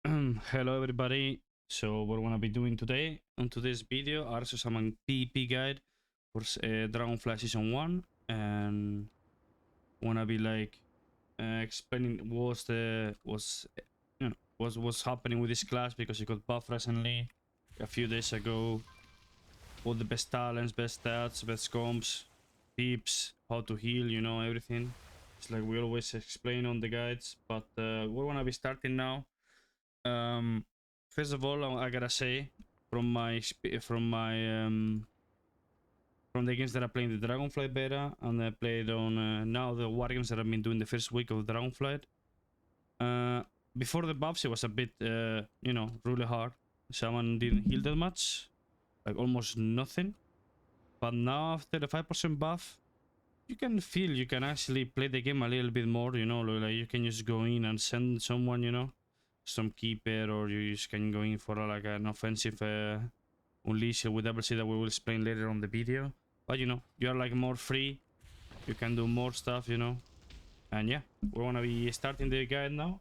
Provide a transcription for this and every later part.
Hello everybody. So what we're gonna be doing today on today's video are some PvP guide for Dragonflight Season 1, and wanna be like explaining what's happening with this class because it got buffed recently a few days ago. All the best talents, best stats, best comps, tips, how to heal, everything. It's like we always explain on the guides, but we're gonna be starting now. First of all, I gotta say, from the games that I played in the Dragonflight beta, and I played on now the war games that I've been doing the first week of Dragonflight. Before the buffs, it was a bit, really hard. Shaman didn't heal that much, like almost nothing. But now after the 5% buff, you can feel you can actually play the game a little bit more. Like you can just go in and send someone, some keeper, or you just can go in for like an offensive unleash with double C that we will explain later on the video. But you are like more free, you can do more stuff, and yeah, we're gonna be starting the guide now.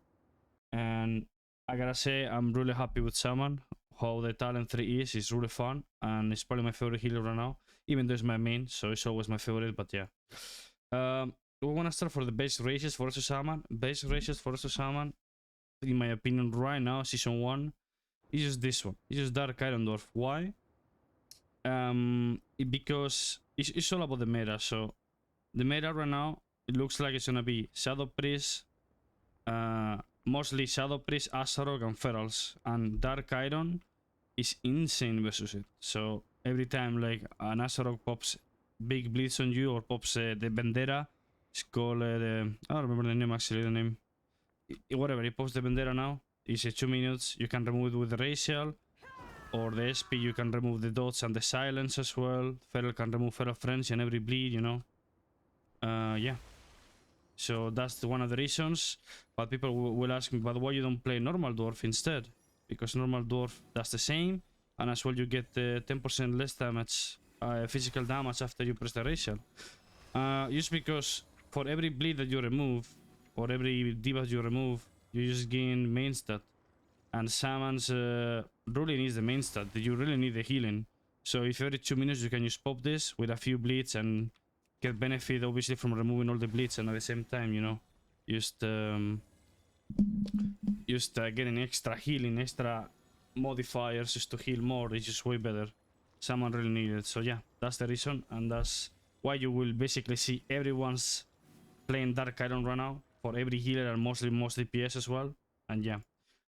And I gotta say, I'm really happy with Shaman. How the talent 3 is really fun, and it's probably my favorite healer right now, even though it's my main, so it's always my favorite. But yeah, we want to start for the base races for Shaman. Base races for Shaman, in my opinion, right now, Season 1, is just this one. It's just Dark Iron Dwarf. Why? Because it's all about the meta. So the meta right now, it looks like it's gonna be Shadow Priest, mostly Shadow Priest, Asarok, and Ferals. And Dark Iron is insane versus it. So every time like an Asarok pops big bleeds on you, or pops the Bandera, it's called I don't remember the name actually. The name, whatever, it pops the Bandera now. It's 2 minutes. You can remove it with the racial, or the SP. You can remove the dots and the silence as well. Feral can remove Feral Frenzy and every bleed, yeah. So that's one of the reasons. But people will ask me, but why you don't play normal dwarf instead? Because normal dwarf does the same, and as well you get 10% less damage, physical damage after you press the racial. Just because for every bleed that you remove, or every debuff you remove, you just gain main stat. And Shaman's really needs the main stat. You really need the healing. So if every 2 minutes you can just pop this with a few bleeds and get benefit obviously from removing all the bleeds, and at the same time, just getting extra healing, extra modifiers just to heal more is just way better. Someone really needed it. So yeah, that's the reason, and that's why you will basically see everyone's playing Dark Iron right now, for every healer, and mostly DPS as well. And yeah,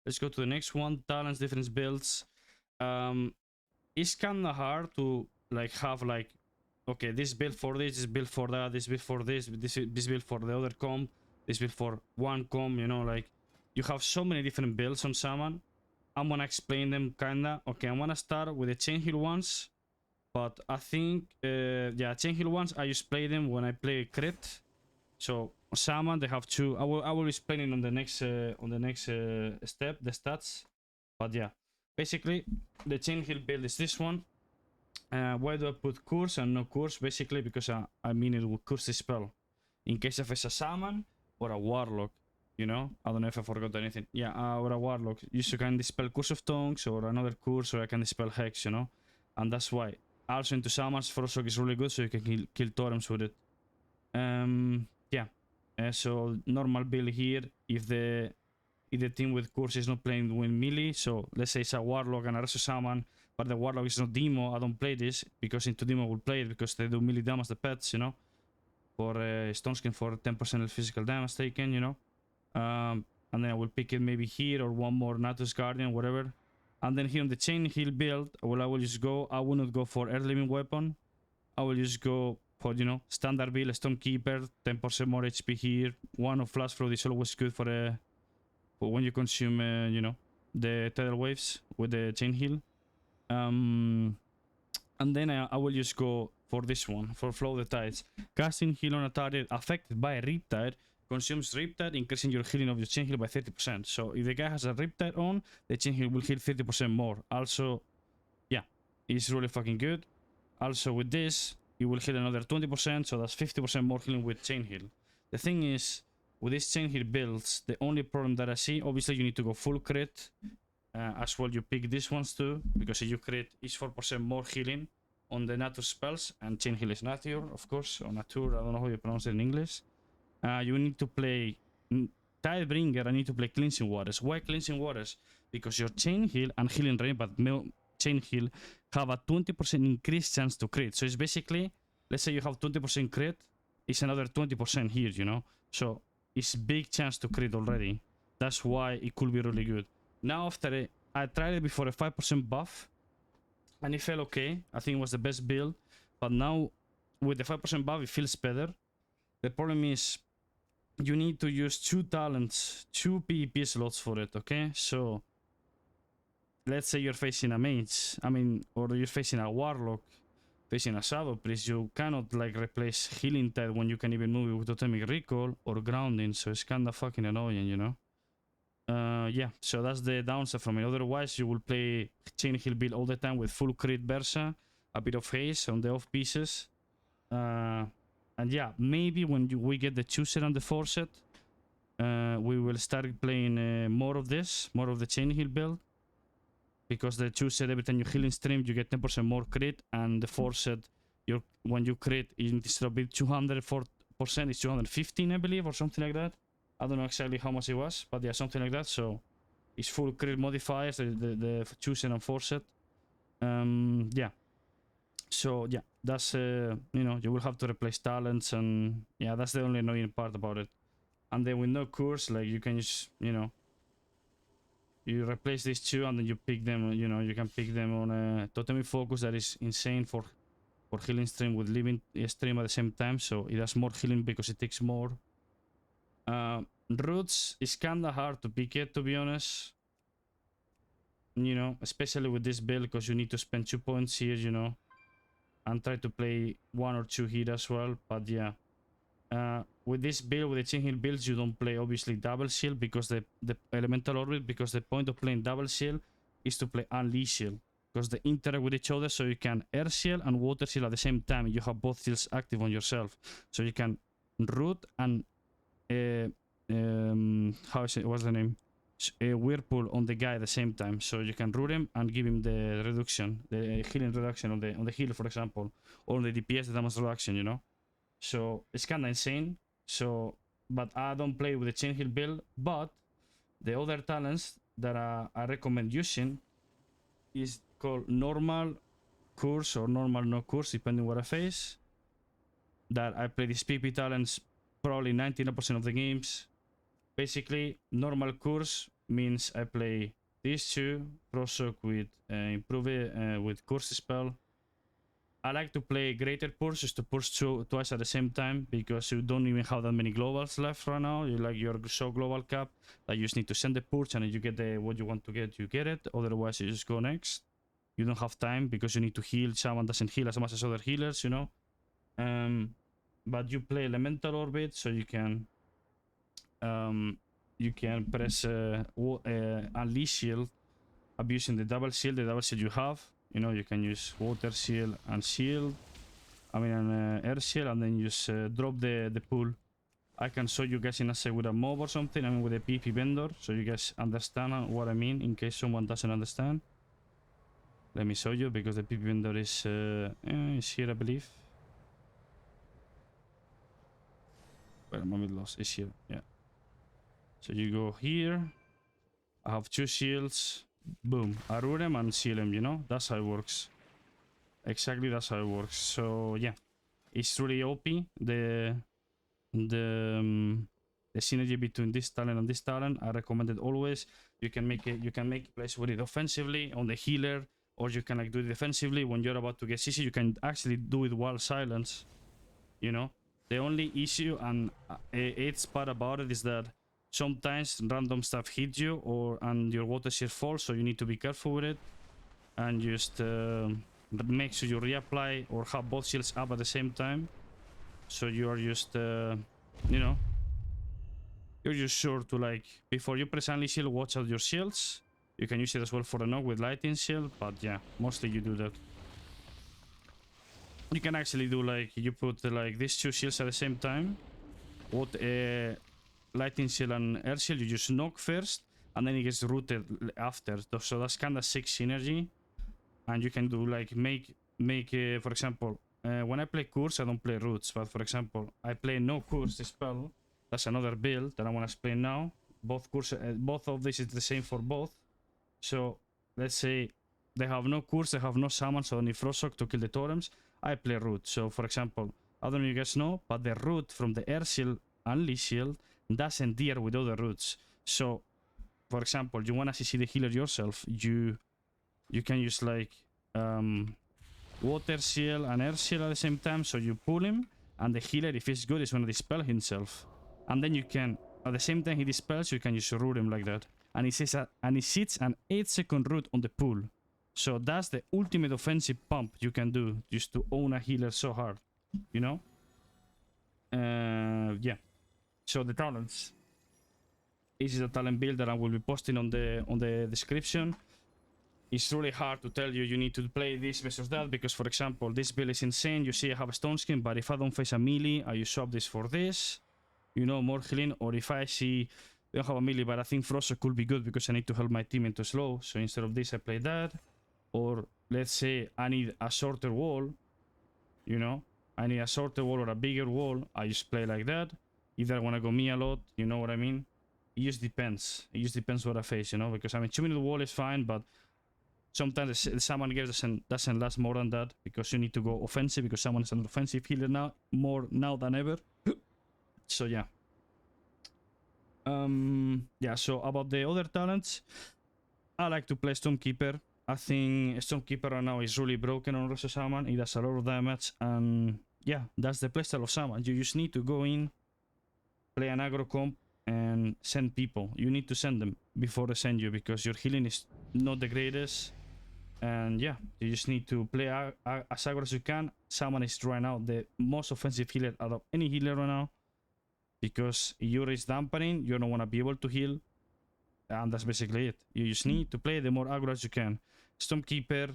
let's go to the next one. Talents, different builds. It's kind of hard to like have like, okay, this build for this build for that, this build for this build for the other comp, this build for one comp, like you have so many different builds on Shaman. I'm gonna explain them kinda. Okay, I'm gonna start with the chain heal ones, but I think yeah, chain heal ones I just play them when I play crit. So Shaman, they have two. I will explain it on the next step, the stats. But yeah, basically the chain heal build is this one. Why do I put curse and no curse? Basically because I mean it will curse the spell in case if it's a Shaman or a warlock. I don't know if I forgot anything. Yeah, or a warlock. You can dispel Curse of Tongues or another curse, or I can dispel Hex, and that's why. Also into Shamans, Frostlock is really good, so you can kill Totems with it. Yeah. So normal build here, if the team with curse is not playing with melee, so let's say it's a warlock and a resto Shaman, but the warlock is not demo, I don't play this, because into demo I will play it because they do melee damage the pets, for Stone Skin for 10% of physical damage taken, and then I will pick it maybe here, or one more Natus Guardian, whatever. And then here on the chain heal build, I will just go, I will not go for Earth Living Weapon, I will just go for, standard build, Stonekeeper, 10% more HP here. One of Flash Flood is always good for when you consume, the Tidal Waves with the chain heal. And then I will just go for this one, for Flow the Tides. Casting heal on a target affected by a Riptide consumes Riptide, increasing your healing of your chain heal by 30%. So if the guy has a Riptide on, the chain heal will heal 30% more. Also, yeah, it's really fucking good. Also with this, you will heal another 20%, so that's 50% more healing with chain heal. The thing is, with these chain heal builds, the only problem that I see, obviously you need to go full crit. As well, you pick these ones too, because if you crit, it's 4% more healing on the nature spells, and chain heal is nature, of course, or nature, I don't know how you pronounce it in English. You need to play Tidebringer, I need to play Cleansing Waters. Why Cleansing Waters? Because your chain heal and healing rain, but chain heal have a 20% increased chance to crit. So it's basically, let's say you have 20% crit, it's another 20% here, you know? So it's big chance to crit already. That's why it could be really good. Now after I tried it before a 5% buff, and it felt okay. I think it was the best build. But now with the 5% buff, it feels better. The problem is you need to use 2 talents, 2 PvP slots for it, okay? So let's say you're facing a mage, or you're facing a warlock, facing a shadow priest, you cannot like replace healing tide when you can even move it with totemic recall or grounding, so it's kinda fucking annoying, you know? Yeah, so that's the downside from it. Otherwise, you will play chain heal build all the time with full crit Versa, a bit of haste on the off pieces. And yeah, maybe when we get the chooser and the forset, we will start playing more of the chain heal build. Because the chooser, every time you heal in stream, you get 10% more crit, and the forset, when you crit, instead of being 204%, it's 215, I believe, or something like that. I don't know exactly how much it was, but yeah, something like that. So it's full crit modifiers, the chooser and forset. Yeah. So yeah, that's you know, you will have to replace talents, and yeah, that's the only annoying part about it. And then with no curse, like you can just, you know, you replace these two and then you pick them, you know, you can pick them on a totemic focus that is insane for healing stream with living stream at the same time, so it does more healing because it takes more. Roots is kinda hard to pick it, to be honest, you know, especially with this build, because you need to spend 2 points here, you know, and try to play 1 or 2 here as well. But yeah, with this build, with the chain heal builds, you don't play obviously double shield because the elemental orbit, because the point of playing double shield is to play unleash shield, because they interact with each other, so you can air shield and water shield at the same time. You have both shields active on yourself, so you can root and how is it, what's the name, whirlpool on the guy at the same time, so you can root him and give him the reduction, the healing reduction on the heal, for example, or on the DPS, the damage reduction, you know. So it's kind of insane. So, but I don't play with the chain heal build. But the other talents that I recommend using is called normal curse or normal no curse, depending what I face. That I play these PP talents probably 99% of the games. Basically, normal curse means I play these two, Proshock with improve with curse spell. I like to play greater purge, just to purge twice at the same time, because you don't even have that many globals left right now. You're so global cap that you just need to send the purge, and if you get what you want to get, you get it. Otherwise, you just go next. You don't have time because you need to heal. Shaman doesn't heal as much as other healers, you know. But you play elemental orbit, so you can press unleash shield, abusing the double shield you have. You know, you can use water shield and shield, air shield, and then just drop the pool. I can show you guys in a sec with a mob or something, with a PP vendor, so you guys understand what I mean, in case someone doesn't understand. Let me show you, because the PP vendor is here, I believe. Wait, I'm a bit lost. It's here, yeah. So you go here. I have 2 shields. Boom. I root them and seal them, you know? That's how it works. Exactly, that's how it works. So, yeah. It's really OP. The synergy between this talent and this talent, I recommend it always. You can make plays with it offensively on the healer, or you can like do it defensively when you're about to get CC. You can actually do it while silence, you know? The only issue and it's part about it is that sometimes random stuff hits you, and your water shield falls, so you need to be careful with it, and just make sure you reapply or have both shields up at the same time, so you are just you know, you're just sure to, like, before you press unleash shield, watch out your shields. You can use it as well for the knock with lightning shield, but yeah, mostly you do that. You can actually do, like, you put like these 2 shields at the same time. Lightning Shield and Air Shield, you just knock first, and then it gets rooted after. So that's kind of sick synergy. And you can do like make for example, when I play Curse, I don't play Roots, but for example, I play no Curse the spell. That's another build that I want to explain now. Both of this is the same for both. So let's say they have no Curse, they have no Summon, so only Frostshock to kill the totems. I play Root. So for example, I don't know if you guys know, but the Root from the Air Shield and Lee Shield doesn't deal with other Roots. So for example, you want to CC the healer yourself, you can use like Water Shield and Air Shield at the same time, so you pull him, and the healer, if he's good, is gonna dispel himself. And then you can, at the same time he dispels, you can just root him like that. And he sits an 8-second root on the pool. So that's the ultimate offensive pump you can do, just to own a healer so hard, you know? Yeah. So the talents. This is a talent build that I will be posting on the description. It's really hard to tell you need to play this versus that, because for example, this build is insane. You see I have a Stone Skin, but if I don't face a melee, I use swap this for this, you know, more healing. Or if I see I don't have a melee, but I think Frostshock could be good because I need to help my team into slow, so instead of this I play that. Or let's say I need a shorter wall, you know, I need a shorter wall or a bigger wall, I just play like that. Either I want to go me a lot, you know what I mean? It just depends. It just depends what I face, you know, because I mean 2-minute wall is fine, but sometimes the Shaman game doesn't last more than that, because you need to go offensive, because Shaman is an offensive healer now, more now than ever. So yeah. Yeah, so about the other talents, I like to play Stormkeeper. I think Stormkeeper right now is really broken on Resto Shaman. It does a lot of damage, and yeah, that's the playstyle of Shaman. You just need to go in, play an aggro comp, and send people. You need to send them before they send you, because your healing is not the greatest. And yeah, you just need to play as aggro as you can. Shaman is right now the most offensive healer out of any healer right now, because your is dampening, you don't want to be able to heal, and that's basically it. You just need to play the more aggro as you can. Stormkeeper,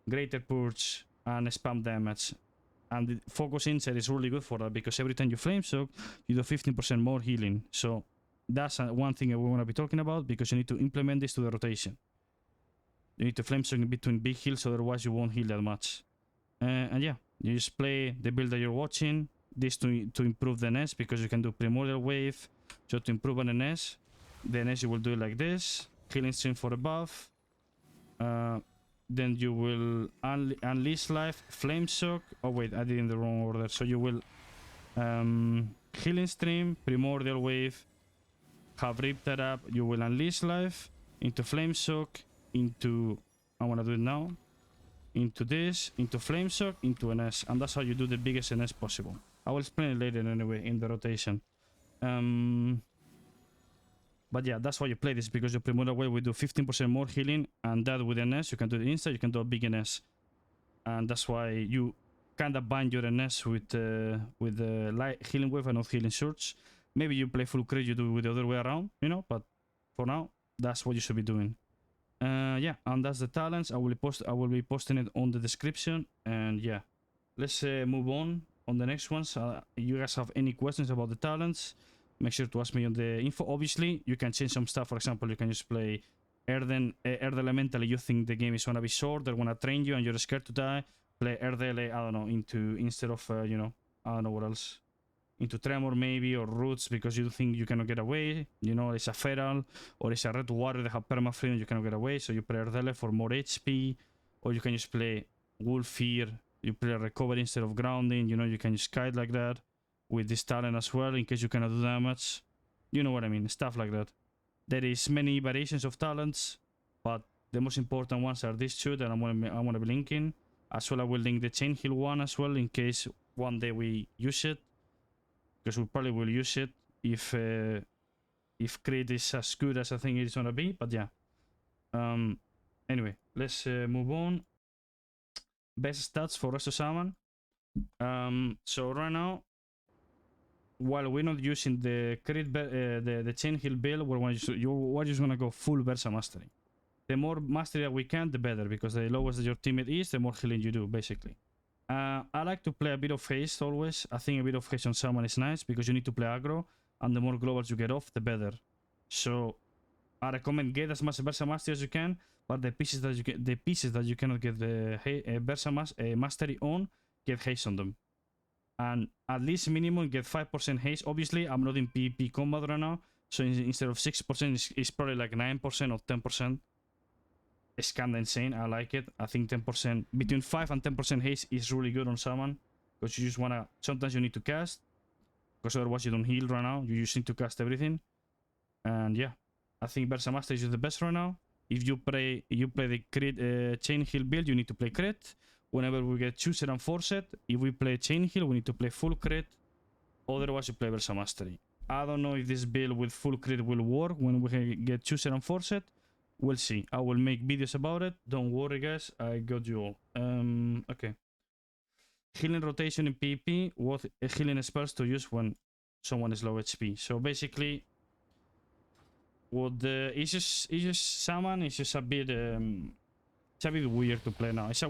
Greater Purge, and spam damage. And the Focus Insert is really good for that, because every time you Flame Soak, you do 15% more healing. So that's one thing we want to be talking about, because you need to implement this to the rotation. You need to Flame Soak in between big heals, otherwise you won't heal that much. And yeah, you just play the build that you're watching. This to improve the nest, because you can do Primordial Wave. So to improve on the nest you will do it like this. Healing Stream for the buff. Then you will Unleash Life, Flame Soak. Oh wait, I did in the wrong order. So you will Healing Stream, Primordial Wave, have ripped that up. You will Unleash Life into Flame Soak, into, I want to do it now, into this, into Flame Soak, into NS. And that's how you do the biggest NS possible. I will explain it later anyway in the rotation. But yeah, that's why you play this, because your Primordial Wave will do 15% more healing, and that with NS, you can do the insta, you can do a big NS. And that's why you kind of bind your NS with the light healing wave and not healing surge. Maybe you play full crit, you do it with the other way around, you know, but for now, that's what you should be doing. Yeah, and that's the talents. I will be posting it on the description. And yeah, let's move on the next ones. You guys have any questions about the talents, make sure to ask me on the info. Obviously, you can change some stuff. For example, you can just play Earth Elementally. You think the game is gonna be short, they're gonna train you, and you're scared to die. Play Earth Ele, I don't know, instead of you know, I don't know what else, into Tremor maybe, or Roots, because you think you cannot get away. You know, it's a Feral or it's a Red Warrior, they have perma-free and you cannot get away, so you play Earth Ele for more HP. Or you can just play Wolf Fear, you play Recovery instead of Grounding. You know, you can just kite like that with this talent as well, in case you cannot do damage. You know what I mean, stuff like that. There is many variations of talents, but the most important ones are these two that I'm gonna be linking. As well, I will link the Chain Heal one as well, in case one day we use it, because we probably will use it if crit is as good as I think it's gonna be. But yeah, anyway, let's move on. Best stats for Resto Shaman. So right now, while we're not using the crit, the Chain Heal build, we're just gonna go full Versa Mastery. The more mastery that we can, the better, because the lowest your teammate is, the more healing you do, basically. I like to play a bit of haste always. I think a bit of haste on Shaman is nice, because you need to play aggro. and the more globals you get off, the better. So I recommend get as much Versa Mastery as you can, but the pieces that you cannot get the Versa Mastery on, get haste on them. And at least minimum get 5% haste. Obviously, I'm not in PvP combat right now, so instead of 6%, it's probably like 9% or 10%. It's kinda insane. I like it. I think 10%, between 5 and 10% haste is really good on Shaman, because you just wanna, sometimes you need to cast, because otherwise you don't heal right now. You just need to cast everything. And yeah, I think Versa Master is the best right now. If you play the crit chain heal build, you need to play crit. Whenever we get Chooser and Forced, if we play chain heal, we need to play full crit. Otherwise, you play Versa Mastery. I don't know if this build with full crit will work when we get Chooser and Forced. We'll see. I will make videos about it. Don't worry, guys. I got you all. Okay. Healing rotation in PvP. What healing spells to use when someone is low HP. So basically, what it's just Shaman is just a bit it's a bit weird to play now. It's a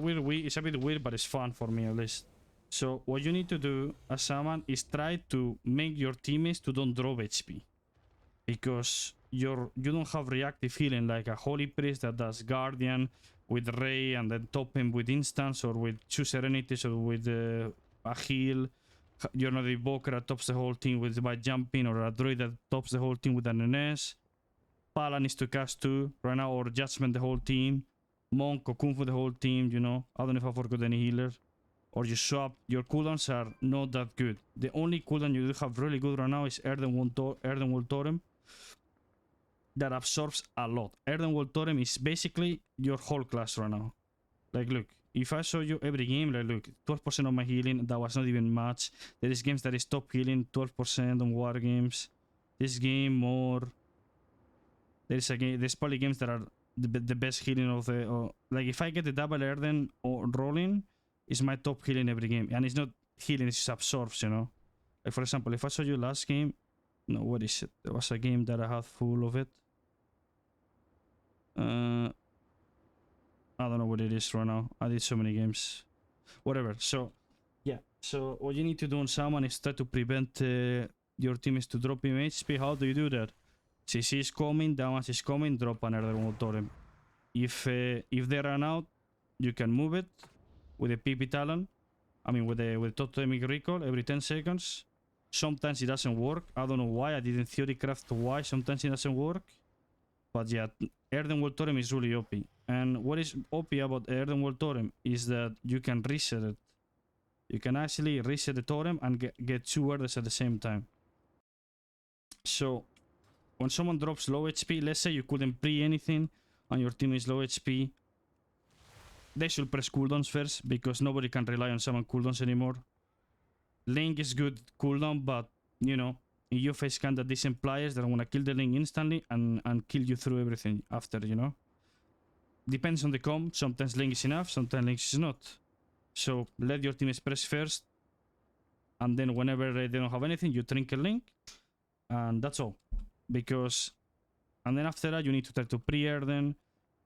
bit weird, but it's fun for me at least. So what you need to do as Shaman is try to make your teammates to don't drop HP, because you don't have reactive healing like a Holy Priest that does Guardian with Ray and then top him with Instance, or with two Serenities, or with a heal. You're not a Evoker that tops the whole team by jumping, or a Druid that tops the whole team with an NS. Pala needs to cast 2 right now, or Judgment the whole team. Monk or Kung Fu the whole team, you know. I don't know if I forgot any healer. Or you swap. Your cooldowns are not that good. The only cooldown you do have really good right now is Earthenwall Totem. That absorbs a lot. Earthenwall Totem is basically your whole class right now. Like, look. If I show you every game, like, look, 12% of my healing, that was not even much. There is games that is top healing, 12% on war games. This game, more. There's probably games that are the best healing of the... like, if I get the double Earthen or rolling, it's my top healing every game. And it's not healing, it's just absorbs, you know. Like, for example, if I show you last game... No, what is it? There was a game that I had full of it. I don't know what it is right now. I did so many games. Whatever. So, yeah. So, what you need to do on Shaman is try to prevent your teammates to drop him HP. How do you do that? CC is coming, damage is coming, drop another one totem. If they run out, you can move it with a PP Talon. I mean, with Totemic Recall every 10 seconds. Sometimes it doesn't work. I don't know why. I didn't theory craft why sometimes it doesn't work. But yeah, Earthenwall Totem is really OP. And what is OP about Earthenwall Totem is that you can reset it. You can actually reset the totem and get 2 orders at the same time. So, when someone drops low HP, let's say you couldn't pre anything and your team is low HP, they should press cooldowns first, because nobody can rely on someone cooldowns anymore. Link is good cooldown, but, you know, you face kinda decent players that wanna kill the Link instantly and kill you through everything after, you know. Depends on the comp. Sometimes Link is enough, sometimes Link is not. So let your team press first, and then whenever they don't have anything, you Trinket Link, and that's all. Because, and then after that, you need to try to pre-Earthen.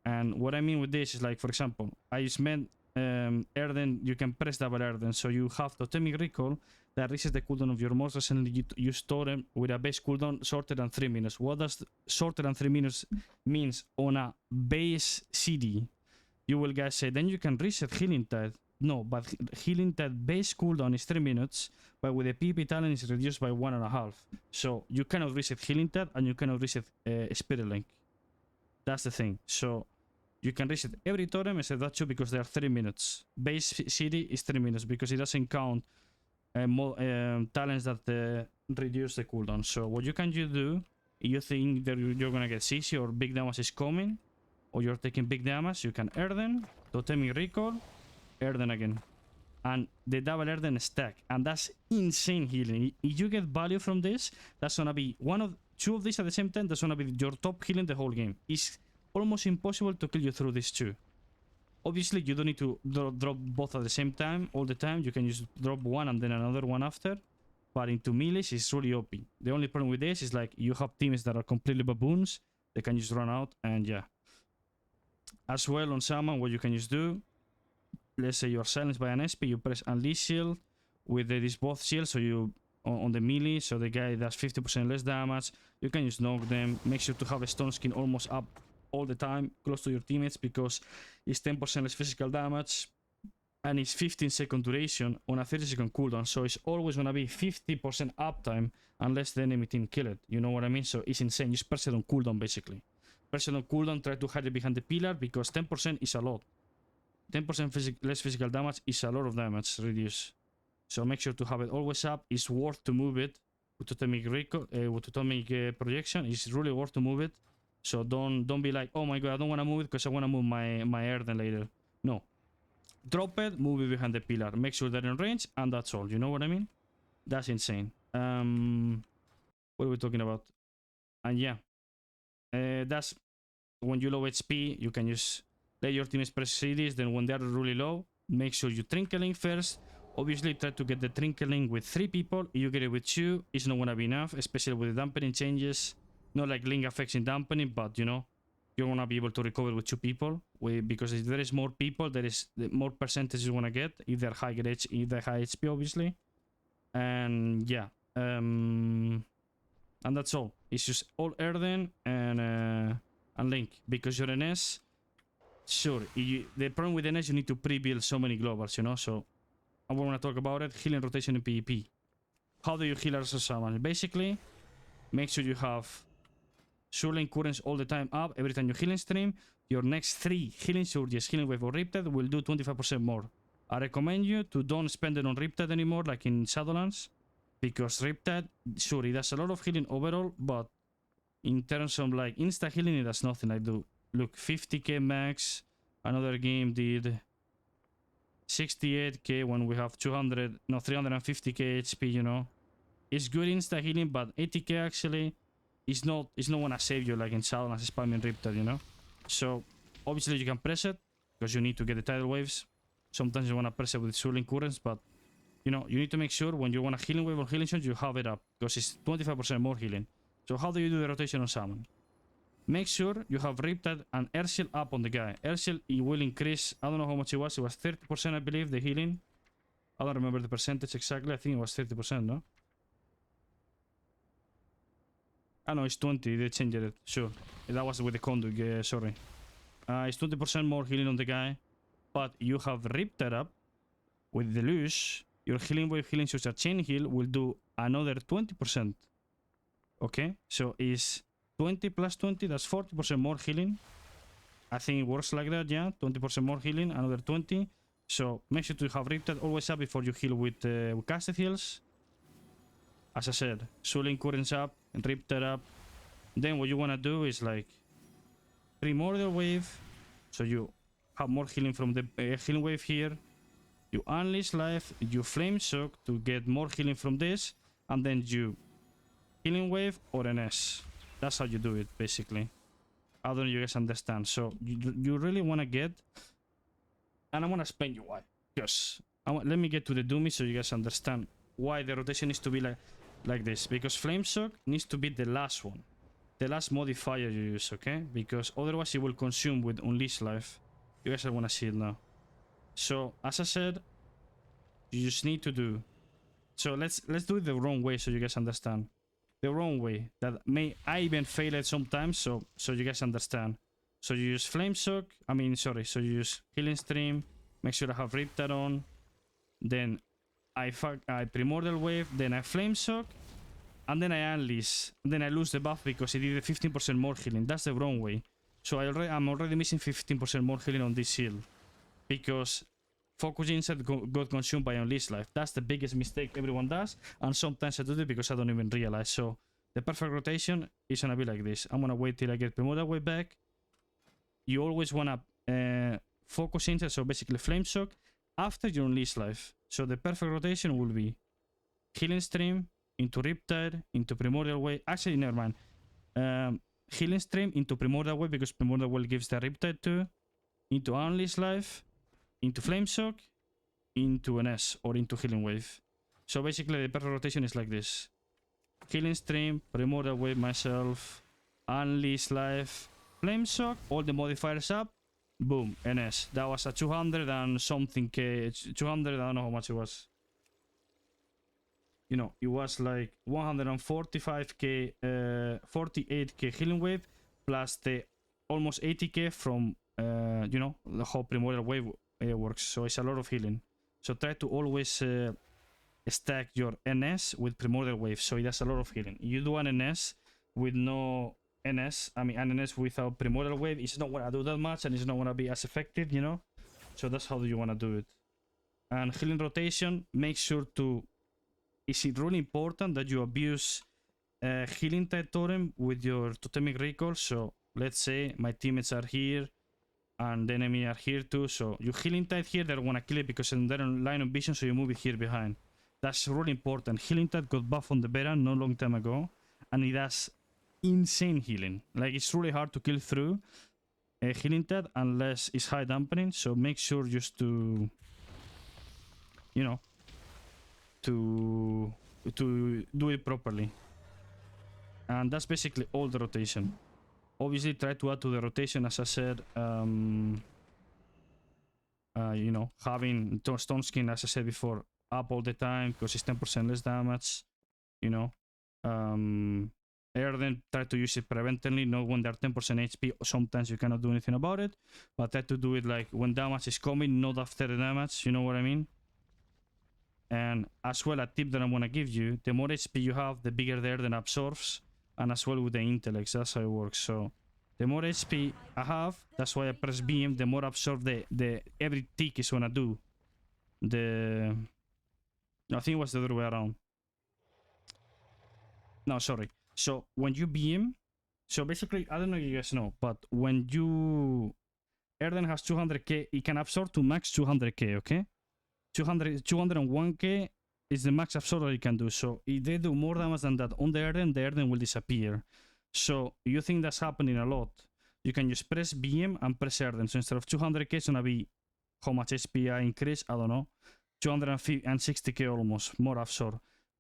And what I mean with this is, like, for example, I just meant Earthen, you can press double Earthen, so you have Totemic Recall that resets the cooldown of your most recently used totem with a base cooldown shorter than 3 minutes. What does shorter than 3 minutes means on a base CD? You will guys say, then you can reset Healing Tide. No, but Healing Tide base cooldown is 3 minutes, but with the PP Talent is reduced by 1.5. So you cannot reset Healing Tide and you cannot reset Spirit Link. That's the thing. So you can reset every totem except that too, because they are 3 minutes. Base CD is 3 minutes because it doesn't count talents that reduce the cooldown. So what you can do, you think that you're gonna get CC or big damage is coming, or you're taking big damage, you can Earthen, Totemic Recall, Earthen again, and the double Earthen stack, and that's insane healing. If you get value from this, that's gonna be two of these at the same time. That's gonna be your top healing the whole game. It's almost impossible to kill you through these two. Obviously, you don't need to drop both at the same time all the time. You can just drop one and then another one after. But into melees, it's really OP. The only problem with this is, like, you have teams that are completely baboons. They can just run out, and yeah. As well, on Shaman, what you can just do, let's say you're silenced by an SP, you press Unleash Shield with this both shield, so you on the melee, so the guy does 50% less damage. You can just knock them. Make sure to have a stone skin almost up all the time, close to your teammates, because it's 10% less physical damage and it's 15-second duration on a 30-second cooldown, so it's always gonna be 50% uptime unless the enemy team kill it. You know what I mean? So it's insane. Just press it on cooldown, basically. Press it on cooldown, try to hide it behind the pillar, because 10% is a lot. 10% less physical damage is a lot of damage reduced. So make sure to have it always up. It's worth to move it with totemic projection. It's really worth to move it. So don't be like, oh my god, I don't want to move it because I want to move my airden later. No. Drop it, move it behind the pillar. Make sure they're in range, and that's all. You know what I mean? That's insane. What are we talking about? And yeah. That's when you low HP, you can just let your teammates press CDs. Then when they're really low, make sure you trinkling first. Obviously, try to get the trinkling with 3 people. If you get it with 2, it's not gonna be enough, especially with the dampening changes. Not like link effects in dampening, but you know, you're gonna be able to recover with 2 people. Because if there is more people, there is the more percentage you wanna get if they're high HP, obviously. And yeah, and that's all. It's just all Erden and Link, because your NS. Sure, the problem with NS, you need to pre-build so many globals, you know. So I want to talk about it. Healing rotation in PvP. How do you heal as a Shaman? Basically, make sure you have swirling currents all the time up. Every time you healing stream, your next 3 healing surges, healing wave or Riptide, will do 25% more. I recommend you to don't spend it on Riptide anymore, like in Shadowlands, because Riptide, sure, it does a lot of healing overall, but in terms of like insta healing, it does nothing. Like, look, 50k max. Another game did 68k when we have 350k HP, you know. It's good insta healing, but 80k actually is not gonna save you like in Shadowlands spamming Riptide, you know. So obviously you can press it because you need to get the tidal waves. Sometimes you wanna press it with swirling currents, but you know, you need to make sure when you want a healing wave or healing shot, you have it up, because it's 25% more healing. So how do you do the rotation on Shaman? Make sure you have Riptide and Air Shield up on the guy. Air Shield, it will increase, I don't know how much it was 30% I believe, the healing. I don't remember the percentage exactly, I think it was 30%, no? I know it's 20, they changed it, sure. That was with the conduit, sorry. It's 20% more healing on the guy, but you have Riptide up with the Lush. Your healing wave, healing such a chain heal will do another 20%. Okay, so it's 20 plus 20, that's 40% more healing. I think it works like that, yeah. 20% more healing, another 20. So make sure to have Riptide always up before you heal with casted heals. As I said, swirling currents up and Riptide up. Then what you want to do is like primordial wave. So you have more healing from the healing wave here. You unleash life, you flame shock to get more healing from this, and then you healing wave or NS. That's how you do it, basically. I don't know if you guys understand. So you really want to get, and I want to explain you why. Because let me get to the Doomy so you guys understand why the rotation needs to be like this. Because flame shock needs to be the last one, the last modifier you use, okay? Because otherwise it will consume with unleash life. You guys want to see it now. So as I said, you just need to do. So let's do it the wrong way so you guys understand. The wrong way that I even fail it sometimes, so you guys understand. So you use flame shock, so you use healing stream, make sure I have Riptide on, then I primordial wave, then I flame shock, and then I unleash, then I lose the buff because it did 15% more healing. That's the wrong way. So I'm already missing 15% more healing on this shield because focus inside got consumed by unleash life. That's the biggest mistake everyone does, and sometimes I do it because I don't even realize. So the perfect rotation is gonna be like this. I'm gonna wait till I get primordial wave back. You always wanna focus inside, so basically flame shock after your unleash life. So the perfect rotation will be healing stream into Riptide into primordial wave. Actually, never mind. Healing stream into primordial wave because primordial wave gives the Riptide to, into unleash life, into flame shock, into an S or into healing wave. So basically the perfect rotation is like this: healing stream, primordial wave myself, unleash life, flame shock, all the modifiers up, boom, NS. That was a 200 and something K, 200, I don't know how much it was. you know, it was like 145k, 48k healing wave plus the almost 80k from, you know, the whole primordial wave works. So it's a lot of healing. So try to always stack your NS with primordial wave, so it does a lot of healing. You do an NS with no NS, I mean an NS without primordial wave, it's not gonna do that much and it's not gonna be as effective, you know. So that's how you wanna do it. And healing rotation, make sure to, it's really important that you abuse healing type totem with your totemic recall. So let's say my teammates are here and the enemy are here too, so you healing tide here, they're gonna kill it because they're in line of vision, so you move it here behind. That's really important. Healing tide got buff on the beta not long time ago, and it does insane healing. Like, it's really hard to kill through a healing tide unless it's high dampening, so make sure just to, you know, to do it properly. And that's basically all the rotation. Obviously try to add to the rotation, as I said, you know, having stone skin, as I said before, up all the time because it's 10% less damage, you know. Then try to use it preventively, not when they're 10% HP. Sometimes you cannot do anything about it, but try to do it like when damage is coming, not after the damage, you know what I mean. And as well, a tip that I'm gonna give you, the more HP you have, the bigger the Erden absorbs, and as well with the intellects, that's how it works. So the more HP I have, that's why I press BM, the more absorb the every tick is gonna do. The, I think it was the other way around. No, sorry. So when you BM, so basically, I don't know if you guys know, but when you, Erden has 200k, it can absorb to max 200k, okay? 201k is the max absorb that you can do. So if they do more damage than that on the Erden will disappear. So you think that's happening a lot, you can just press BM and press Erden. So instead of 200k, it's gonna be, how much HP I increase? I don't know. 260k almost, more absorb.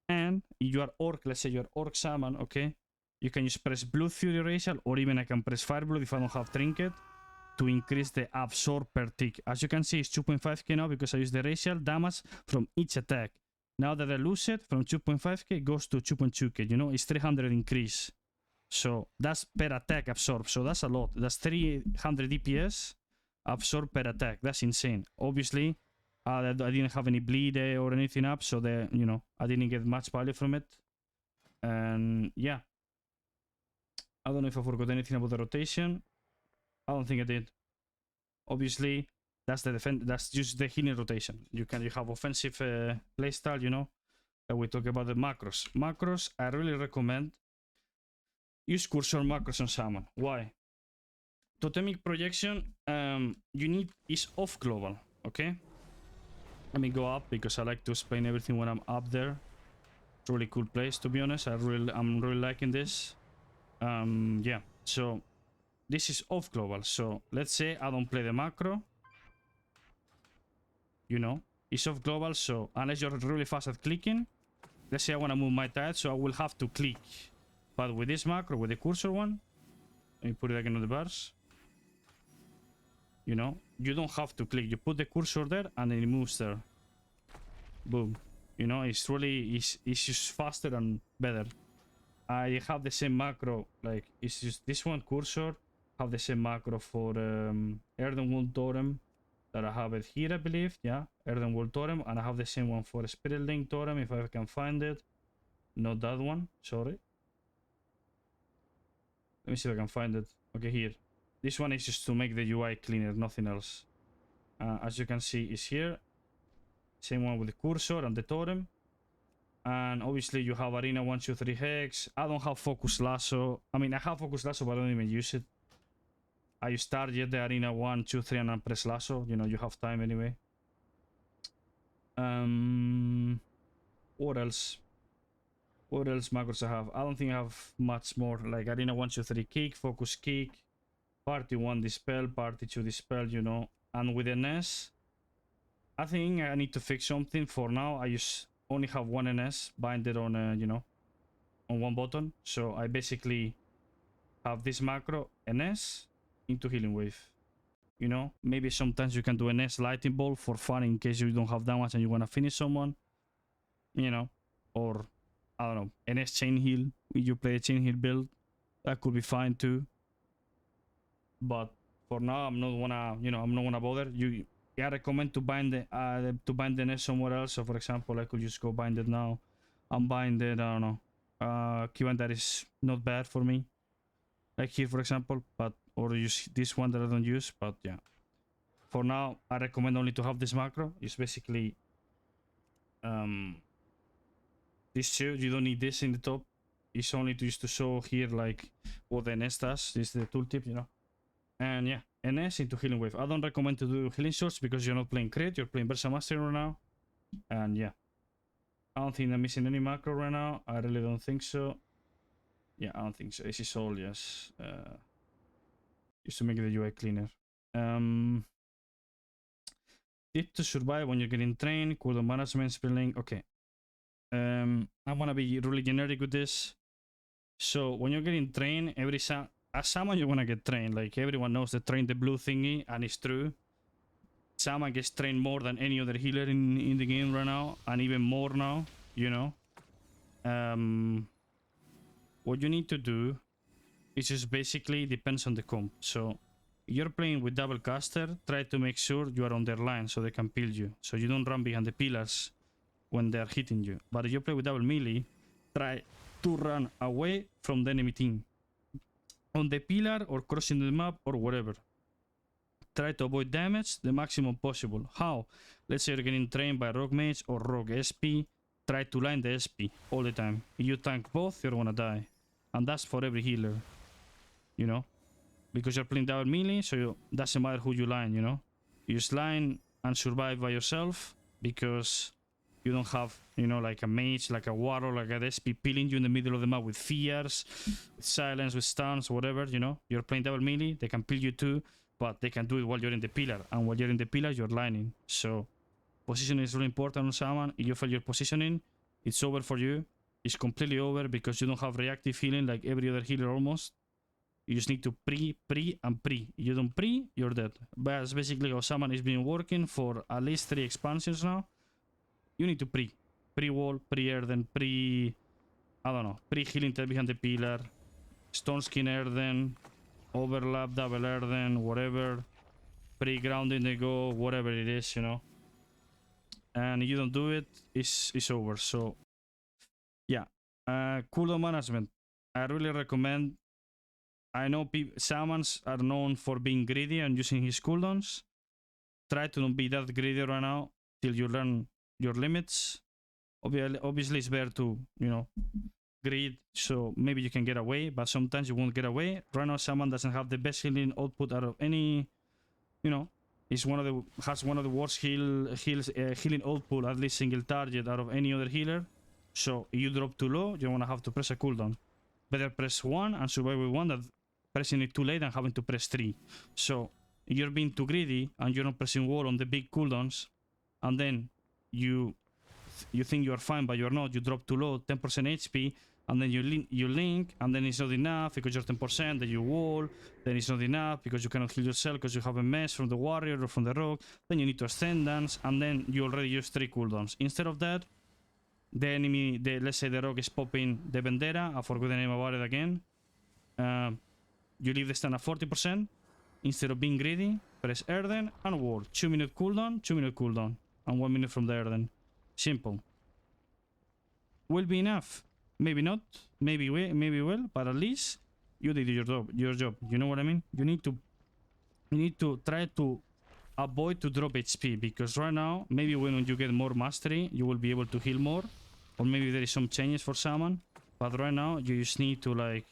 And if you are Orc, let's say you're Orc Shaman, okay? You can just press Blood Fury Racial, or even I can press Fireblood if I don't have Trinket, to increase the absorb per tick. As you can see, it's 2.5k now because I use the racial damage from each attack. Now that I lose it, from 2.5k goes to 2.2k, you know, it's 300 increase. So that's per attack absorb, so that's a lot. That's 300 DPS absorb per attack. That's insane. Obviously, I didn't have any bleed or anything up, so the, you know, I didn't get much value from it. And yeah, I don't know if I forgot anything about the rotation. I don't think I did. Obviously, that's the defense. That's just the healing rotation. You have offensive playstyle, you know. We talk about the macros. Macros, I really recommend use cursor macros on Shaman. Why? Totemic projection, you need is off global. Okay. Let me go up because I like to explain everything when I'm up there. It's a really cool place, to be honest. I'm really liking this. Yeah. So this is off global. So let's say I don't play the macro. You know, it's off global. So unless you're really fast at clicking, let's say I want to move my tide, so I will have to click. But with this macro, with the cursor one, let me put it again on the bars. You know, you don't have to click. You put the cursor there and it moves there. Boom. You know, it's really, it's just faster and better. I have the same macro, like, it's just this one cursor. Have the same macro for Earthenwood Totem that I have it here, I believe. Yeah, Earthenwood Totem, and I have the same one for Spirit Link Totem if I can find it. Not that one, sorry. Let me see if I can find it. Okay, here. This one is just to make the UI cleaner, nothing else. As you can see, it's here. Same one with the cursor and the totem. And obviously you have Arena 1, 2, 3 Hex. I don't have Focus Lasso. I mean, I have Focus Lasso, but I don't even use it. I start yet the Arena 1, 2, 3 and then press Lasso. You know, you have time anyway. What else? What else macros I have? I don't think I have much more. Like Arena 1, 2, 3 kick, Focus kick, Party 1 dispel, Party 2 dispel, you know. And with the NS, I think I need to fix something. For now, I only have one NS binded on, you know, on one button. So I basically have this macro NS into healing wave. You know, maybe sometimes you can do NS lightning bolt for fun in case you don't have damage and you want to finish someone. You know, or I don't know, NS chain heal. If you play a chain heal build, that could be fine too. But for now, I'm not wanna, you know, I'm not gonna bother. I recommend to bind the NS somewhere else. So for example, I could just go bind it now. I'm bind it, I don't know. Given that is not bad for me. Like here, for example, but or use this one that I don't use, but yeah. For now, I recommend only to have this macro. It's basically this two. You don't need this in the top. It's only to use to show here like what the NS does. This is the tooltip, you know. And yeah, NS into healing wave. I don't recommend to do healing shots because you're not playing crit. You're playing Versa Mastery right now. And yeah, I don't think I'm missing any macro right now. I really don't think so. Yeah, I don't think so. This is all yes. Just to make the UI cleaner. Tip to survive when you're getting trained, cooldown management, spelling. Okay. I'm gonna be really generic with this. So when you're getting trained, as Shaman you're gonna get trained. Like everyone knows that train the blue thingy, and it's true. Shaman gets trained more than any other healer in the game right now, and even more now, you know. What you need to do is just basically depends on the comp. So you're playing with double caster, try to make sure you are on their line so they can peel you. So you don't run behind the pillars when they're hitting you. But if you play with double melee, try to run away from the enemy team. On the pillar or crossing the map or whatever. Try to avoid damage the maximum possible. How? Let's say you're getting trained by Rogue Mage or Rogue SP. Try to line the SP all the time. If you tank both, you're gonna die. And that's for every healer. You know? Because you're playing double melee, so it doesn't matter who you line, you know? You just line and survive by yourself because you don't have, you know, like a mage, like a warrior, like an SP peeling you in the middle of the map with fears, with silence, with stuns, whatever, you know? You're playing double melee, they can peel you too, but they can do it while you're in the pillar. And while you're in the pillar, you're lining. So positioning is really important on Shaman. If you fail your positioning, it's over for you. It's completely over because you don't have reactive healing like every other healer almost. You just need to pre. If you don't pre, you're dead. But that's basically how Shaman has been working for at least 3 expansions now. You need to pre-wall, pre-Earthen, I don't know, pre-healing tech behind the pillar, stone skin Earthen, overlap, double Earthen, whatever, pre-grounding the go, whatever it is, you know. And if you don't do it, it's over. So yeah, cooldown management. I really recommend. I know Shamans are known for being greedy and using his cooldowns. Try to not be that greedy right now till you learn your limits. Obviously it's better to, you know, greed, so maybe you can get away, but sometimes you won't get away. Right now Shaman doesn't have the best healing output out of any, you know, has one of the worst healing output, at least single target, out of any other healer. So if you drop too low, you're gonna have to press a cooldown. Better press 1 and survive with 1 than pressing it too late and having to press 3. So if you're being too greedy and you're not pressing wall on the big cooldowns, and then you think you're fine but you're not, you drop too low, 10% HP, and then you link, and then it's not enough because you're 10%, then you wall, then it's not enough because you cannot heal yourself because you have a mess from the warrior or from the rogue, then you need to ascendance, and then you already use 3 cooldowns. Instead of that, the enemy, let's say the rogue is popping the Vendetta, I forgot the name about it again, you leave the stun at 40%, instead of being greedy, press Earthen and wall, 2 minute cooldown, 2 minute cooldown, and 1 minute from the Earthen. Simple. Will be enough. Maybe not. Maybe will. But at least you did your job. You know what I mean? You need to try to avoid to drop HP, because right now, maybe when you get more mastery, you will be able to heal more, or maybe there is some changes for Shaman. But right now, you just need to like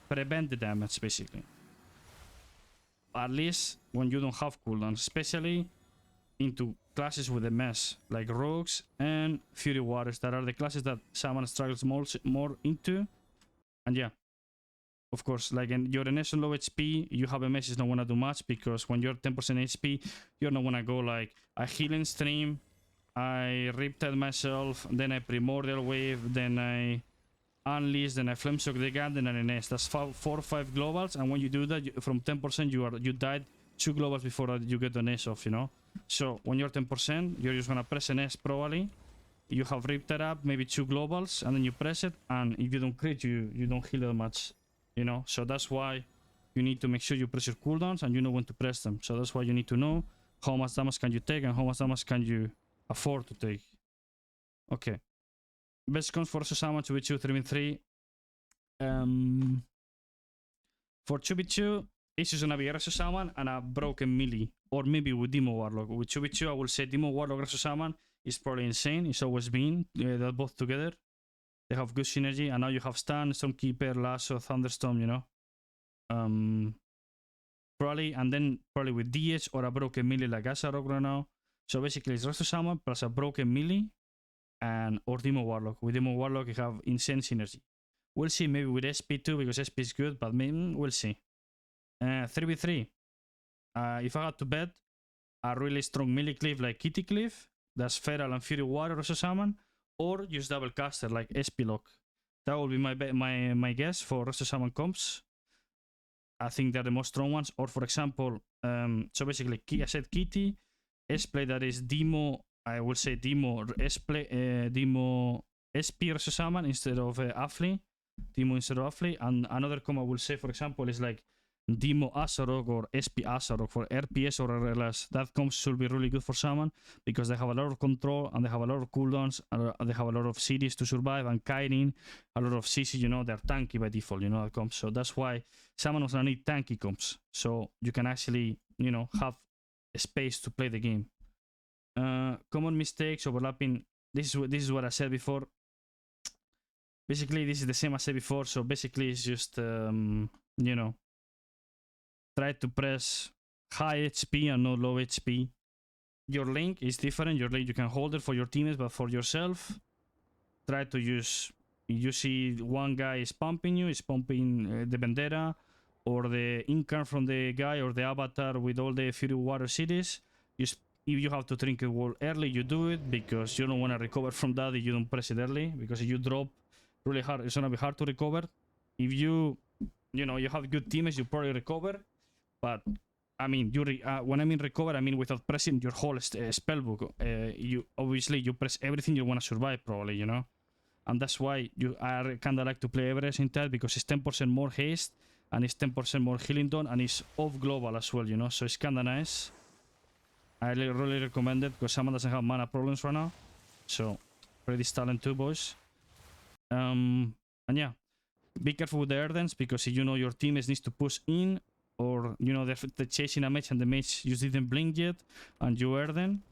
prevent the damage, basically. At least when you don't have cooldowns, especially into classes with a mess like rogues and fury warriors, that are the classes that Shaman struggles more into. And yeah, of course, like you're an on low HP, you have a mess, is not gonna do much, because when you're 10% HP, you're not gonna go like a healing stream, I riptide myself, then I primordial wave, then I unleash, then I flame shock the gun, then I NS. That's 4 or 5 globals, and when you do that, from 10% you died 2 globals before that you get the NS off, you know. So when you're 10%, you're just gonna press an S probably, You have ripped that up, maybe 2 globals, and then you press it, and if you don't crit, you don't heal that much, you know. So that's why you need to make sure you press your cooldowns and you know when to press them. So that's why you need to know how much damage can you take and how much damage can you afford to take. Okay. Best cons for Shaman 2v2, 3v3. For 2v2, it's just gonna be Resto Shaman and a broken melee, or maybe with Demo Warlock. With 2v2, I will say Demo Warlock, Resto Shaman is probably insane. It's always been. They're both together. They have good synergy, and now you have Stun, Stormkeeper, Lasso, Thunderstorm, you know. Probably, and then probably with DH or a broken melee like Asarok right now. So basically, it's Resto Shaman plus a broken melee and or Demo Warlock. With Demo Warlock, you have insane synergy. We'll see, maybe with SP too, because SP is good, but maybe we'll see. 3v3. If I had to bet, a really strong melee cleave like Kitty Cleave, that's Feral and Fury Warrior Resto Shaman, or use double caster like SP Lock. That will be my guess for Resto Shaman comps. I think they're the most strong ones. Or for example, so basically, I said Kitty, S-play that is Demo. I will say Demo S-play, Demo SP Resto Shaman instead of Affli. Demo instead of Affli. And another comp I will say, for example, is like Demo Asarok or SP Asarok for RPS or RLS. That comp should be really good for Shaman because they have a lot of control and they have a lot of cooldowns. They have a lot of cities to survive and kiting, a lot of CC, you know, they're tanky by default, you know, that comp. So that's why Shaman was gonna need tanky comps. So you can actually, you know, have a space to play the game. Common mistakes, overlapping. This is what I said before. Basically, this is the same as I said before. So basically, it's just, you know, try to press high HP and not low HP. Your link is different. Your link, you can hold it for your teammates, but for yourself, try to use. You see one guy is pumping you, is pumping the Bandera or the incarn from the guy or the avatar with all the Fury Water cities. If you have to Trinket Wall early, you do it because you don't want to recover from that if you don't press it early. Because if you drop really hard, it's gonna be hard to recover. If you know, you have good teammates, you probably recover. But I mean, when I mean recover, I mean without pressing your whole spellbook. You obviously you press everything you want to survive, probably, you know. And that's why I kind of like to play Everest in that because it's 10% more haste and it's 10% more healing done and it's off global as well, you know. So it's kind of nice. I really recommend it because someone doesn't have mana problems right now. So play this talent too, boys. And yeah, be careful with the addons because if you know your teammates needs to push in, or you know they're chasing a mage and the mage you didn't blink yet and you addon,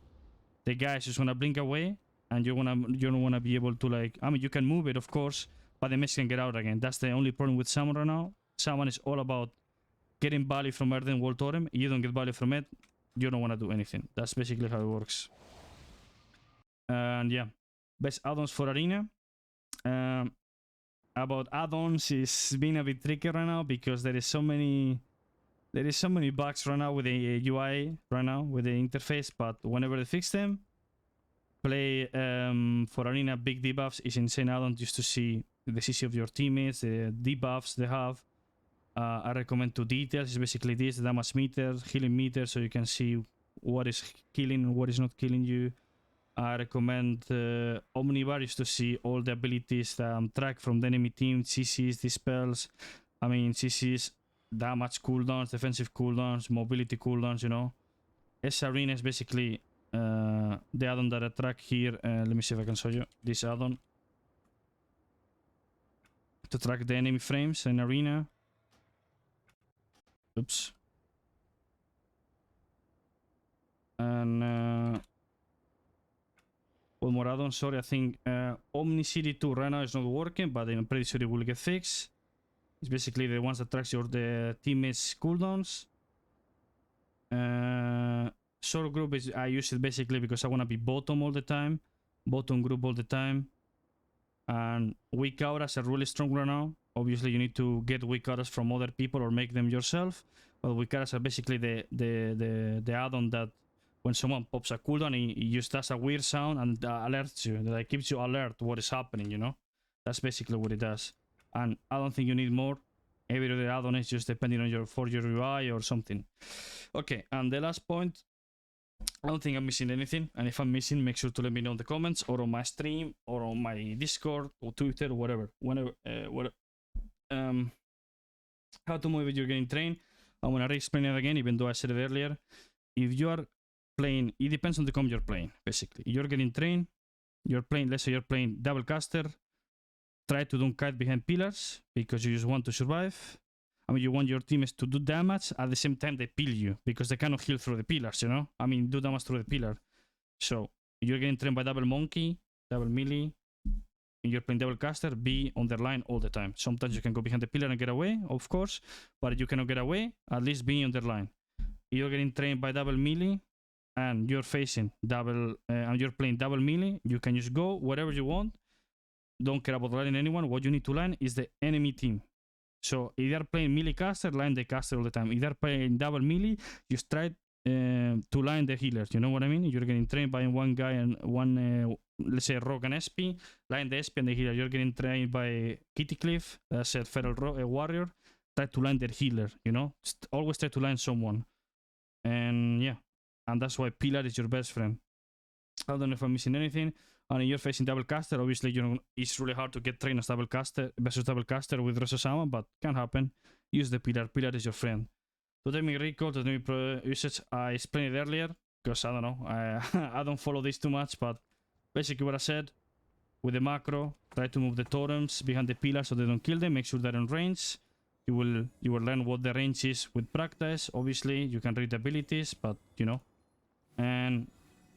the guys just wanna blink away and you don't wanna be able to, like, I mean, you can move it of course, but the mage can get out again. That's the only problem with Shaman right now. Shaman is all about getting value from addon wall totem. If you don't get value from it, you don't want to do anything. That's basically how it works. And yeah, best addons for arena. About addons is being a bit tricky right now because there is so many bugs right now with the UI right now with the interface. But whenever they fix them, play for arena big debuffs is insane addon just to see the CC of your teammates, the debuffs they have. I recommend 2 details. It's basically this: the damage meter, healing meter, so you can see what is killing and what is not killing you. I recommend Omnibar just to see all the abilities track from the enemy team, CCs, dispels. I mean, CCs, damage cooldowns, defensive cooldowns, mobility cooldowns, you know. S-Arena is basically the addon that I track here. Let me see if I can show you this addon to track the enemy frames in arena. Oops. And one more addon, sorry, I think Omni City 2 right now is not working, but I'm pretty sure it will get fixed. It's basically the ones that tracks the teammates cooldowns. Short group is, I use it basically because I want to be bottom all the time, bottom group all the time. And weak auras are really strong right now. Obviously you need to get weak auras from other people or make them yourself, but weak auras are basically the addon that when someone pops a cooldown, it just does a weird sound and alerts you, like keeps you alert to what is happening, you know. That's basically what it does. And I don't think you need more. Every other addon is just depending on your UI or something. Okay, and the last point I don't think I'm missing anything, and if I'm missing, make sure to let me know in the comments or on my stream or on my Discord or Twitter or whatever. Whenever, how to move it, you're getting trained. I'm gonna re-explain it again, even though I said it earlier. If you are playing, it depends on the comp you're playing, basically. You're getting trained, you're playing, let's say you're playing double caster, try to don't kite behind pillars, because you just want to survive. I mean, you want your teammates to do damage, at the same time they peel you, because they cannot heal through the pillars, you know? I mean, do damage through the pillar. So, you're getting trained by double monkey, double melee, and you're playing double caster, be on their line all the time. Sometimes you can go behind the pillar and get away, of course, but if you cannot get away, at least be on their line. You're getting trained by double melee, and you're facing double, and you're playing double melee, you can just go wherever you want. Don't care about lining anyone. What you need to line is the enemy team. So if they're playing melee caster, line the caster all the time. If they're playing double melee, just try to line the healers. You know what I mean? You're getting trained by one guy and one, let's say, rogue and SP. Line the SP and the healer. You're getting trained by Kitty Cliff, that's a feral warrior. Try to line their healer, you know? Always try to line someone. And yeah, and that's why pillar is your best friend. I don't know if I'm missing anything. And if you're facing double caster, obviously, you know, it's really hard to get trained as double caster versus double caster with resto Shaman, but can happen. Use the pillar. Pillar is your friend. Totemic recall, totemic usage, I explained it earlier, because I don't know, I don't follow this too much, but basically what I said, with the macro, try to move the totems behind the pillar so they don't kill them, make sure they're in range. You will learn what the range is with practice. Obviously, you can read the abilities, but you know. And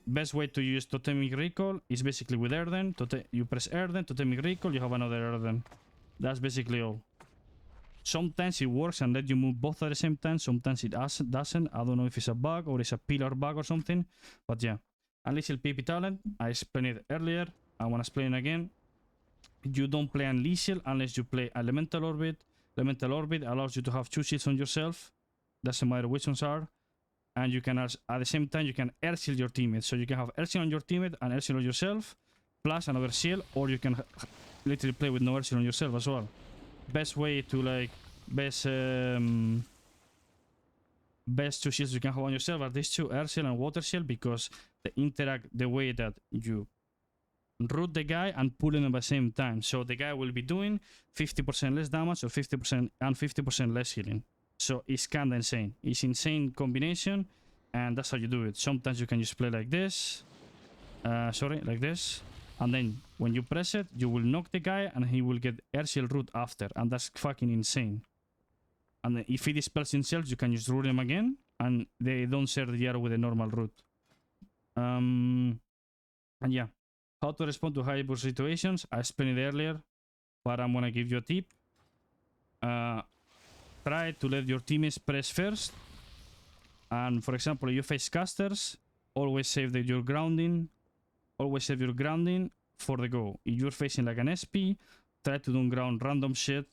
best way to use totemic recall is basically with Erden. You press Erden, totemic recall, you have another Erden. That's basically all. Sometimes it works and let you move both at the same time. Sometimes it doesn't. I don't know if it's a bug or it's a pillar bug or something. But yeah. Unleash PP talent. I explained it earlier. I want to explain it again. You don't play Unleash unless you play Elemental Orbit. Elemental Orbit allows you to have 2 shields on yourself. Doesn't matter which ones are. And you can, at the same time, you can air shield your teammates. So you can have air shield on your teammate and air shield on yourself, plus another shield, or you can literally play with no air shield on yourself as well. Best way to like, best 2 shields you can have on yourself are these 2, air shield and water shield, because they interact the way that you root the guy and pull him at the same time. So the guy will be doing 50% less damage or 50% and 50% less healing. So it's kind of insane. It's insane combination, and that's how you do it. Sometimes you can just play like this. Like this. And then when you press it, you will knock the guy and he will get air shield root after. And that's fucking insane. And then if he dispels himself, you can just root him again. And they don't share the air with a normal root. And yeah. How to respond to high burst situations. I explained it earlier, but I'm gonna give you a tip. Try to let your teammates press first. And for example, if you face casters, always save your grounding. Always save your grounding for the go. If you're facing like an SP, try to don't ground random shit.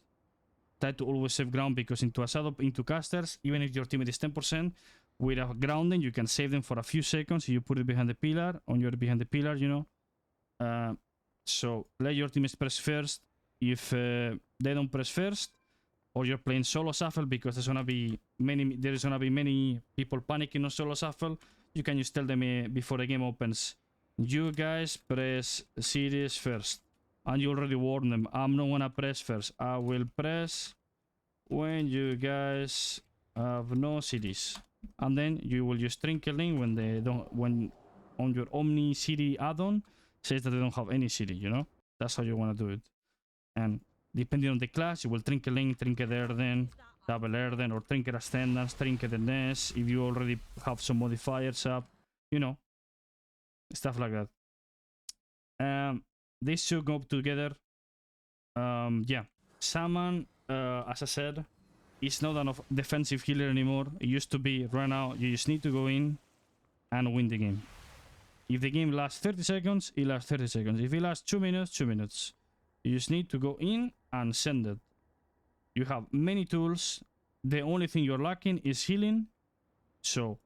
Try to always save ground, because into casters, even if your teammate is 10%, with a grounding, you can save them for a few seconds. You put it behind the pillar, behind the pillar, you know. So let your teammates press first. If they don't press first, or you're playing solo shuffle, because there's gonna be many people panicking on solo shuffle, you can just tell them before the game opens, you guys press series first, and you already warn them, I'm not gonna press first. I will press when you guys have no series, and then you will just trinkling when on your Omni city add-on says that they don't have any city. You know, that's how you want to do it. And depending on the class, you will Trinkeling, Trinket Erden, Double Erden, or Trinket Ascendance, Trinket Ness, if you already have some modifiers up, you know, stuff like that. These two go together. Yeah, Shaman, as I said, is not an defensive healer anymore. It used to be. Right now, you just need to go in and win the game. If the game lasts 30 seconds, it lasts 30 seconds. If it lasts 2 minutes, 2 minutes. You just need to go in and send it. You have many tools. The only thing you're lacking is healing. So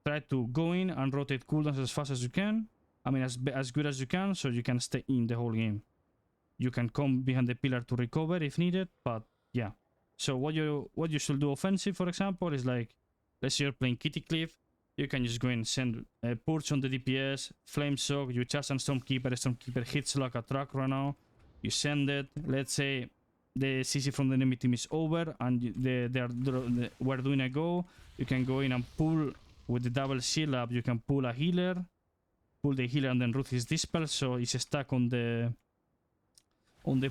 try to go in and rotate cooldowns as fast as you can. I mean, as good as you can, so you can stay in the whole game. You can come behind the pillar to recover if needed, but yeah. So what you should do offensive, for example, is like, let's say you're playing Kitty Cliff. you can just go in, send Purge on the DPS, Flame Soak, you charge on Stormkeeper hits like a truck right now. You send it. Let's say the CC from the enemy team is over and we're doing a go. You can go in and pull with the double shield up. You can pull a healer, pull the healer, and then root his dispel. So he's stuck on the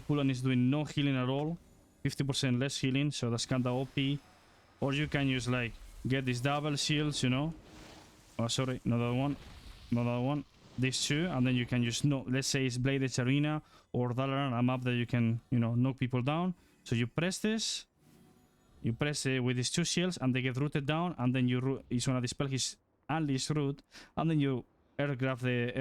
pull and is doing no healing at all. 50% less healing. So that's kinda OP. Or you can use like get these double shields, you know. Oh, sorry, not that one. Not that one. These two, and then you can use let's say it's Blade Edge Arena or Dalaran, a map that you can, you know, knock people down. So you press this, you press it with these two shields, and they get rooted down, and then he's gonna dispel his unleashed root, and then you aircraft the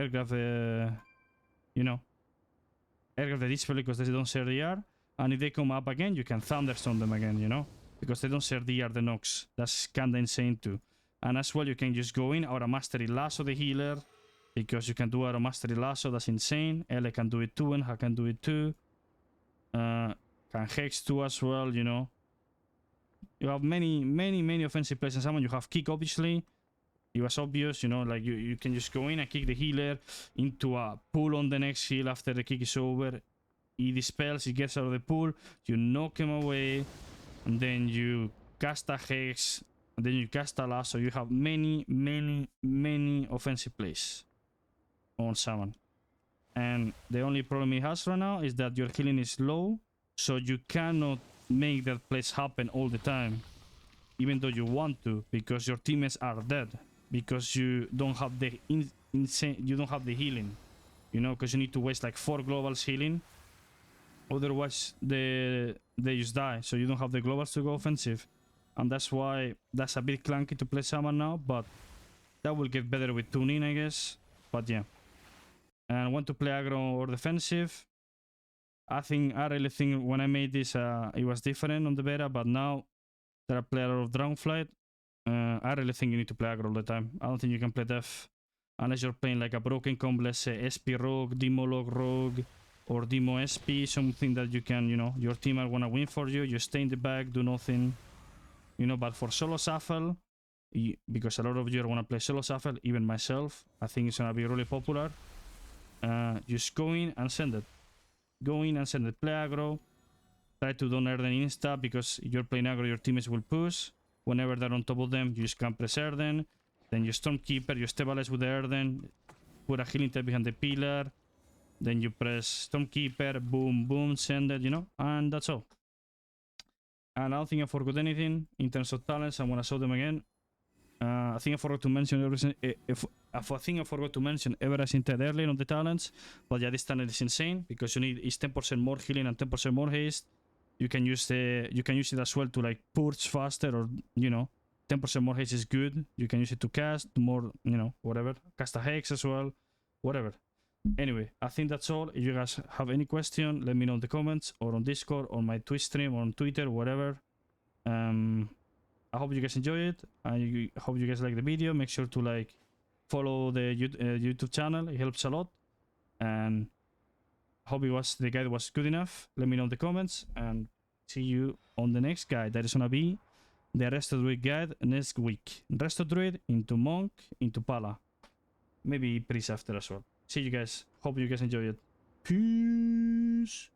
dispel because they don't share DR, and if they come up again, you can thunderstorm them again, you know, because they don't share DR the knocks. That's kinda insane too. And as well, you can just go in Aura Mastery Lasso the healer, because you can do Aura Mastery Lasso. That's insane. Ele can do it too, and Ha can do it too. Can Hex too as well, you know. You have many offensive plays in Summon. You have Kick, obviously. It was obvious, you know, like you can just go in and kick the healer into a pull on the next heal after the kick is over. He dispels, he gets out of the pool, you knock him away, and then you cast a Hex, and then you cast a Lasso. You have many offensive plays on Shaman. And the only problem he has right now is that your healing is low, so you cannot make that place happen all the time, even though you want to, because your teammates are dead, because you don't have the you don't have the healing, you know, because you need to waste like 4 globals healing, otherwise they just die. So you don't have the globals to go offensive, and that's why that's a bit clunky to play Shaman now, but that will get better with tuning, I guess. But yeah. And want to play aggro or defensive? I really think when I made this, it was different on the beta, but now that I play a lot of Dragonflight, I really think you need to play aggro all the time. I don't think you can play def unless you're playing like a broken comp, let's say SP Rogue, Demo Log Rogue, or Demo SP, something that you can, you know, your team are gonna win for you. You stay in the back, do nothing, you know. But for solo shuffle, because a lot of you are gonna play solo shuffle, even myself, I think it's gonna be really popular. Just go in and send it. Go in and send it. Play aggro. Try to don't Erden insta, because if you're playing aggro, your teammates will push. Whenever they're on top of them, you just can press Erden. Then you Stormkeeper, you stabilize with the Erden. Put a healing type behind the pillar. Then you press Stormkeeper. Boom, boom, send it, you know. And that's all. And I don't think I forgot anything in terms of talents. I'm gonna show them again. I think I forgot to mention everything. I think I forgot to mention Everest Inted earlier on the talents, but yeah, this talent is insane because you need is 10% more healing and 10% more haste. You can use it as well to like purge faster, or you know, 10% more haste is good. You can use it to cast more, you know, whatever. Cast a Hex as well, whatever. Anyway, I think that's all. If you guys have any question, let me know in the comments or on Discord, or my Twitch stream, or on Twitter, whatever. I hope you guys enjoy it. I hope you guys like the video. Make sure to like follow the YouTube channel. It helps a lot. And I hope the guide was good enough. Let me know in the comments, and see you on the next guide. That is gonna be the Resto Druid guide next week. Resto Druid into Monk into Pala. Maybe Priest after as well. See you guys. Hope you guys enjoy it. Peace.